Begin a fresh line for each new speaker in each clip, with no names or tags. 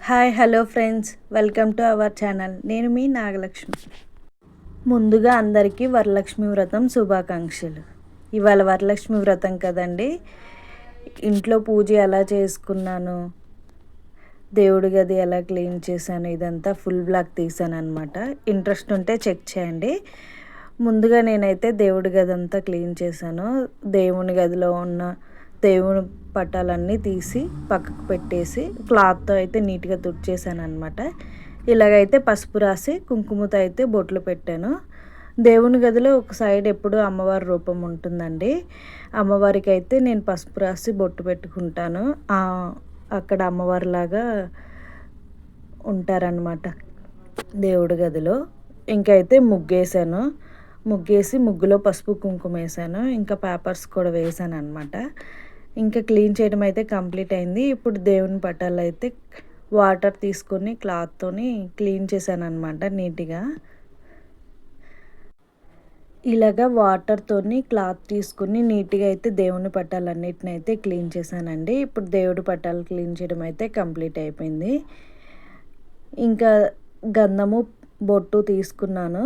Hi hello friends, welcome to our channel. నేను మీ నాగలక్ష్మి. ముందుగా అందరికీ వరలక్ష్మి వ్రతం శుభాకాంక్షలు. ఇవాళ వరలక్ష్మి వ్రతం కదండి. ఇంట్లో పూజ ఎలా చేసుకున్నాను, దేవుడి గది ఎలా క్లీన్ చేశాను, ఇదంతా ఫుల్ బ్లాగ్ తీసాను అనమాట. ఇంట్రెస్ట్ ఉంటే చెక్ చేయండి. ముందుగా నేనైతే దేవుడి గది అంతా క్లీన్ చేశాను. దేవుని గదిలో ఉన్న దేవుని పటాలన్నీ తీసి పక్కకు పెట్టేసి క్లాత్తో అయితే నీట్గా తుడిచేసాను అనమాట. ఇలాగైతే పసుపు రాసి కుంకుమతో అయితే బొట్లు పెట్టాను. దేవుని గదిలో ఒక సైడ్ ఎప్పుడు అమ్మవారి రూపం ఉంటుందండి. అమ్మవారికి అయితే నేను పసుపు రాసి బొట్టు పెట్టుకుంటాను. అక్కడ అమ్మవారిలాగా ఉంటారనమాట దేవుడి గదిలో. ఇంకైతే ముగ్గేసాను. ముగ్గేసి ముగ్గులో పసుపు కుంకుమ వేసాను. ఇంకా పేపర్స్ కూడా వేసాను అనమాట. ఇంకా క్లీన్ చేయడం అయితే కంప్లీట్ అయింది. ఇప్పుడు దేవుని పటాలు అయితే వాటర్ తీసుకొని క్లాత్తోని క్లీన్ చేశాను అనమాట నీట్గా. ఇలాగా వాటర్తోని క్లాత్ తీసుకుని నీట్గా అయితే దేవుని పటాలన్నిటిని అయితే క్లీన్ చేశానండి. ఇప్పుడు దేవుడి పటాలు క్లీన్ చేయడం అయితే కంప్లీట్ అయిపోయింది. ఇంకా గంధము బొట్టు తీసుకున్నాను.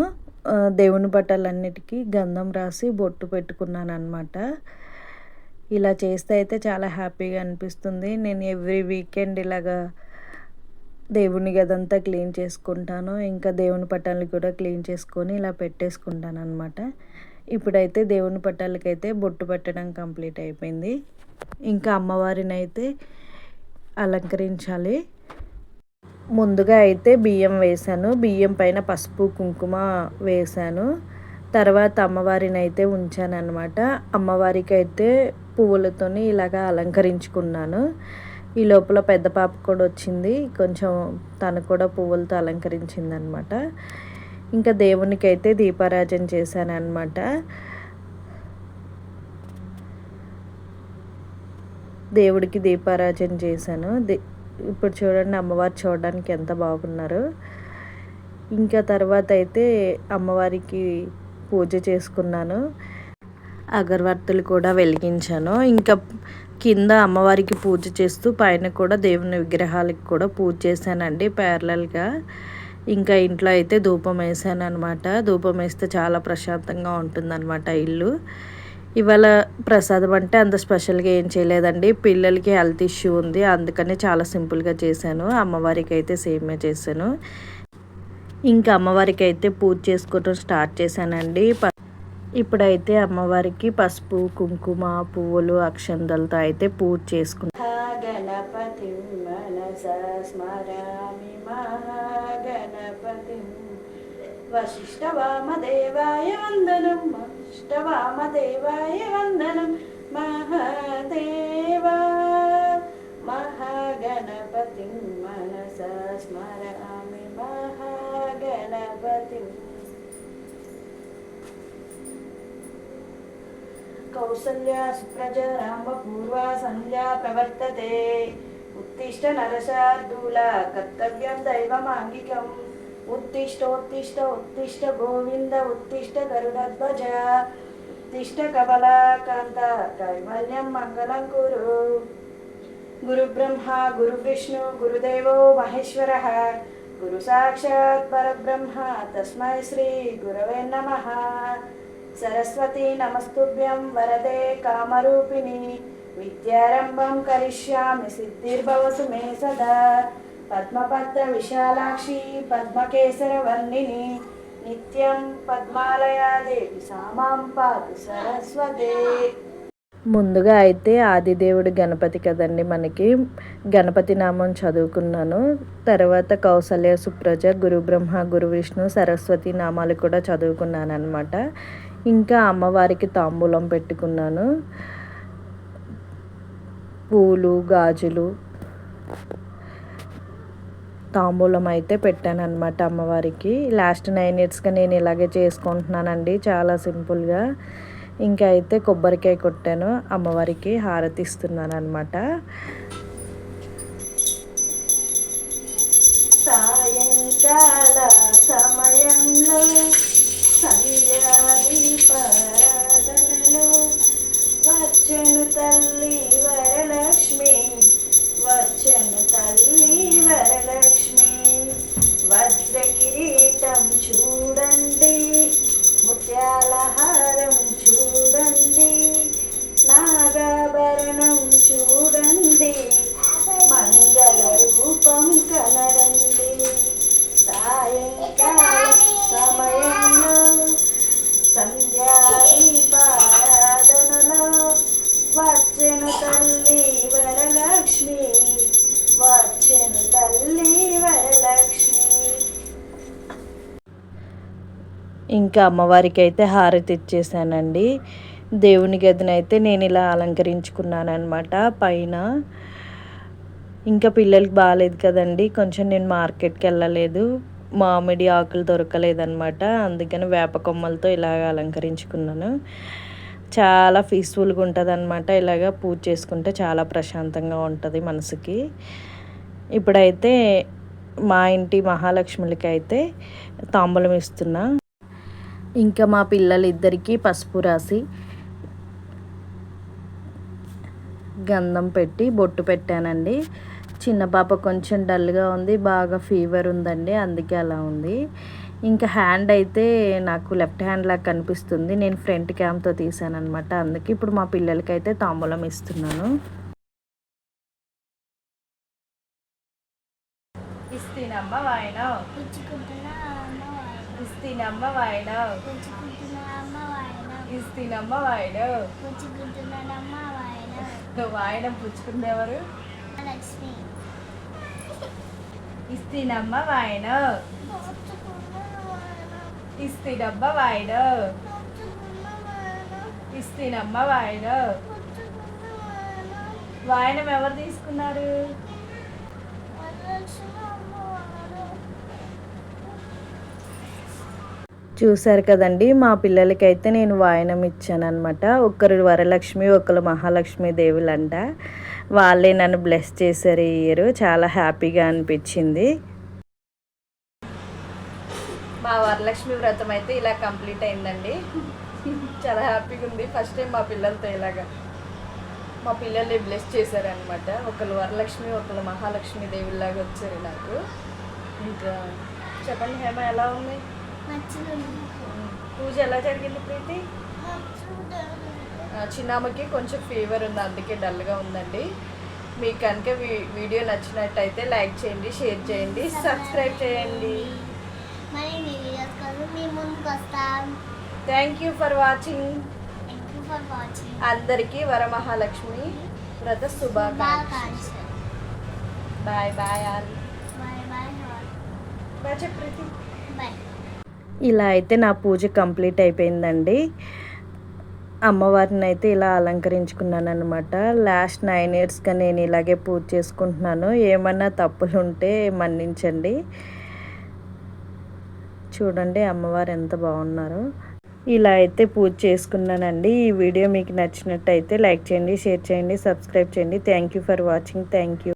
దేవుని పటాలన్నిటికీ గంధం రాసి బొట్టు పెట్టుకున్నాను అనమాట. ఇలా చేస్తే అయితే చాలా హ్యాపీగా అనిపిస్తుంది. నేను ఎవ్రీ వీకెండ్ ఇలాగా దేవుని గదంతా క్లీన్ చేసుకుంటాను. ఇంకా దేవుని పటాలు కూడా క్లీన్ చేసుకొని ఇలా పెట్టేసుకుంటాను అనమాట. ఇప్పుడైతే దేవుని పటాలకైతే బొట్టు పెట్టడం కంప్లీట్ అయిపోయింది. ఇంకా అమ్మవారిని అయితే అలంకరించాలి. ముందుగా అయితే బియ్యం వేసాను. బియ్యం పైన పసుపు కుంకుమ వేసాను. తర్వాత అమ్మవారిని అయితే ఉంచాను అనమాట. అమ్మవారికి అయితే పువ్వులతోని ఇలాగా అలంకరించుకున్నాను. ఈ లోపల పెద్ద పాప కూడా వచ్చింది. కొంచెం తను కూడా పువ్వులతో అలంకరించింది అనమాట. ఇంకా దేవునికి అయితే దీపారాజన చేశాను అనమాట. దేవుడికి దీపారాజన చేశాను. ఇప్పుడు చూడండి అమ్మవారు చూడడానికి ఎంత బాగున్నారు. ఇంకా తర్వాత అయితే అమ్మవారికి పూజ చేసుకున్నాను. అగరవత్తులు కూడా వెలిగించాను. ఇంకా కింద అమ్మవారికి పూజ చేస్తూ పైన కూడా దేవుని విగ్రహాలకు కూడా పూజ చేశానండి ప్యారలల్గా. ఇంకా ఇంట్లో అయితే ధూపం వేసాను అనమాట. ధూపం వేస్తే చాలా ప్రశాంతంగా ఉంటుందన్నమాట ఇల్లు. ఇవాళ ప్రసాదం అంటే అంత స్పెషల్గా ఏం చేయలేదండి. పిల్లలకి హెల్త్ ఇష్యూ ఉంది, అందుకని చాలా సింపుల్గా చేశాను. అమ్మవారికి అయితే సేమే చేశాను. ఇంకా అమ్మవారికి అయితే పూజ చేసుకోవడం స్టార్ట్ చేశానండి. ఇప్పుడైతే అమ్మవారికి పసుపు కుంకుమ పువ్వులు అక్షంతలతో అయితే పూజ చేసుకున్నాను. గణపతి మనసా స్మరామి మహాగణపతి వశిష్ఠ వామదేవాయ వందనం వశిష్ఠ వామదేవాయ వందనం మహాదేవా మహాగణపతి మనసా స్మరామి మహాగణపతి. కౌసల్యా సుప్రజా రామ పూర్వా సంధ్యా ప్రవర్తతే ఉత్తిష్ట నరశార్దూల కర్తవ్యం దైవమాంగికం ఉత్తిష్టోత్తిష్ట ఉత్తిష్ట గోవింద ఉత్తిష్ట గరుడధ్వజ ఉత్తిష్ట కమలాకాంత కైవల్యం మంగళం కురు. గురు బ్రహ్మ గురు విష్ణు గురుదేవో మహేశ్వరః గురు సాక్షాత్ పరబ్రహ్మ తస్మై శ్రీ గురవే నమః. సరస్వతి నమస్తుభ్యం వరదే కామరూపిణి విద్యారంభం కరిష్యామి సిద్ధిర్భవతు మే సదా. పద్మపత్ర విశాలాక్షి పద్మకేసర వర్ణిని నిత్యం పద్మాలయా దేవి సామాం పాతు సరస్వతే. ముందుగా అయితే ఆదిదేవుడు గణపతి కదండి మనకి. గణపతి నామం చదువుకున్నాను. తర్వాత కౌసల్య సుప్రజ గురు బ్రహ్మ గురు విష్ణు సరస్వతి నామాలు కూడా చదువుకున్నాను అనమాట. ఇంకా అమ్మవారికి తాంబూలం పెట్టుకున్నాను. పూలు గాజులు తాంబూలం అయితే పెట్టాను అనమాట అమ్మవారికి. లాస్ట్ 9 ఇయర్స్గా నేను ఇలాగే చేసుకుంటున్నానండి, చాలా సింపుల్గా. ఇంకా అయితే కొబ్బరికాయ కొట్టాను, అమ్మవారికి హారతి ఇస్తున్నాను అనమాట. సాయంకాల సమయంలో సంధ్యాదీపారాధనలో వచ్చెను తల్లి వరలక్ష్మి వచ్చెను తల్లి వరలక్ష్మి ముత్యాల హారం చూడండి, నాగాభరణం చూడండి, మంగళ రూపం కనడండి. సాయంకాలం సమయంలో సంధ్యాదీపారాధనలో వచ్చెను తల్లి వరలక్ష్మి, వచ్చెను తల్లి వరలక్ష్మి. ఇంకా అమ్మవారికి అయితే హారతి ఇచ్చేసానండి. దేవుని గదినైతే నేను ఇలా అలంకరించుకున్నాను అనమాట పైన. ఇంకా పిల్లలకి బాగాలేదు కదండి, కొంచెం నేను మార్కెట్కి వెళ్ళలేదు, మామిడి ఆకులు దొరకలేదన్నమాట, అందుకని వేప కొమ్మలతో ఇలాగ అలంకరించుకున్నాను. చాలా పీస్ఫుల్గా ఉంటుంది అనమాట, ఇలాగ పూజ చేసుకుంటే చాలా ప్రశాంతంగా ఉంటుంది మనసుకి. ఇప్పుడైతే మా ఇంటి మహాలక్ష్ములకి అయితే తాంబూలం ఇస్తున్నా. ఇంకా మా పిల్లలిద్దరికీ పసుపు రాసి గంధం పెట్టి బొట్టు పెట్టానండి. చిన్న పాప కొంచెం డల్గా ఉంది, బాగా ఫీవర్ ఉందండి, అందుకే అలా ఉంది. ఇంకా హ్యాండ్ అయితే నాకు లెఫ్ట్ హ్యాండ్ లాగా కనిపిస్తుంది, నేను ఫ్రంట్ క్యామ్తో తీసాను అనమాట, అందుకే ఇప్పుడు మా పిల్లలకైతే తాంబూలం ఇస్తున్నాను. ఇస్తీనమ్మ వాయనం, ఇస్తీనమ్మ వాయనం, ఇస్తీనమ్మ వాయనం. వాయనం పుచ్చుకునేవారు లక్ష్మి. ఇస్తీనమ్మ వాయనం, ఇస్తీనమ్మ వాయనం, ఇస్తీనమ్మ వాయనం. వాయనం ఎవరు తీసుకున్నారు? చూశారు కదండి, మా పిల్లలకైతే నేను వాయనం ఇచ్చాను అనమాట. ఒకరు వరలక్ష్మి, ఒకరు మహాలక్ష్మి దేవులంట. వాళ్ళే నన్ను బ్లెస్ చేశారు ఈ ఇయర్, చాలా హ్యాపీగా అనిపించింది. మా వరలక్ష్మి వ్రతం అయితే ఇలా కంప్లీట్ అయిందండి, చాలా హ్యాపీగా ఉంది. ఫస్ట్ టైం మా పిల్లలతో ఇలాగా మా పిల్లల్ని బ్లెస్ చేశారనమాట. ఒకరు వరలక్ష్మి, ఒకరు మహాలక్ష్మి దేవుళ్ళలాగా వచ్చారు నాకు. ఇంకా చెప్పండి హేమ, ఎలా ఉంది పూజ? ఎలా జరిగింది ప్రీతి? చిన్నమ్మకి కొంచెం ఫీవర్ ఉంది, అందుకే డల్గా ఉందండి. మీకు కనుక వీడియో నచ్చినట్టయితే లైక్ చేయండి, షేర్ చేయండి, సబ్స్క్రైబ్ చేయండి. Thank you for watching. అందరికీ వరమహాలక్ష్మి వ్రత శుభాకాంక్షలు. Bye bye all. బాయ్ చెప్పు ప్రీతి. ఇలా అయితే నా పూజ కంప్లీట్ అయిపోయిందండి. అమ్మవారిని అయితే ఇలా అలంకరించుకున్నాను అనమాట. లాస్ట్ 9 ఇయర్స్గా నేను ఇలాగే పూజ చేసుకుంటున్నాను. ఏమన్నా తప్పులు ఉంటే మన్నించండి. చూడండి అమ్మవారు ఎంత బాగున్నారో. ఇలా అయితే పూజ చేసుకున్నానండి. ఈ వీడియో మీకు నచ్చినట్టయితే లైక్ చేయండి, షేర్ చేయండి, సబ్స్క్రైబ్ చేయండి. Thank you for watching. Thank you.